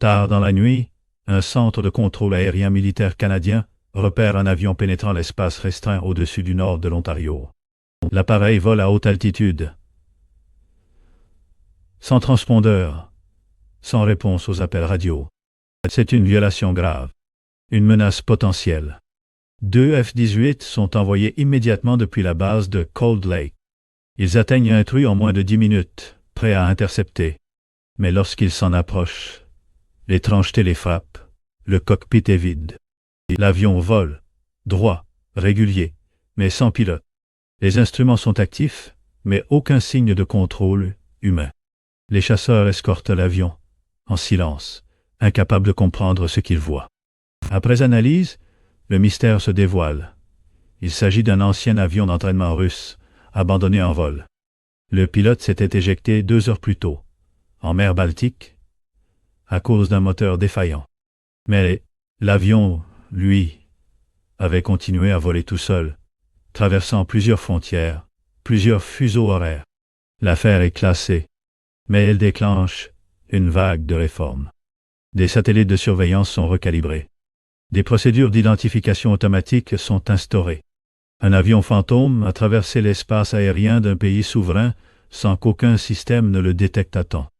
Tard dans la nuit, un centre de contrôle aérien militaire canadien repère un avion pénétrant l'espace restreint au-dessus du nord de l'Ontario. L'appareil vole à haute altitude. Sans transpondeur, sans réponse aux appels radio. C'est une violation grave, une menace potentielle. 2 F-18 sont envoyés immédiatement depuis la base de Cold Lake. Ils atteignent l'intrus en moins de 10 minutes, prêts à intercepter. Mais lorsqu'ils s'en approchent, l'étrangeté les frappe. Le cockpit est vide. L'avion vole, droit, régulier, mais sans pilote. Les instruments sont actifs, mais aucun signe de contrôle humain. Les chasseurs escortent l'avion, en silence, incapables de comprendre ce qu'ils voient. Après analyse, le mystère se dévoile. Il s'agit d'un ancien avion d'entraînement russe, abandonné en vol. Le pilote s'était éjecté 2 heures plus tôt, en mer Baltique, à cause d'un moteur défaillant. Mais l'avion, lui, avait continué à voler tout seul, traversant plusieurs frontières, plusieurs fuseaux horaires. L'affaire est classée, mais elle déclenche une vague de réformes. Des satellites de surveillance sont recalibrés. Des procédures d'identification automatique sont instaurées. Un avion fantôme a traversé l'espace aérien d'un pays souverain sans qu'aucun système ne le détecte à temps.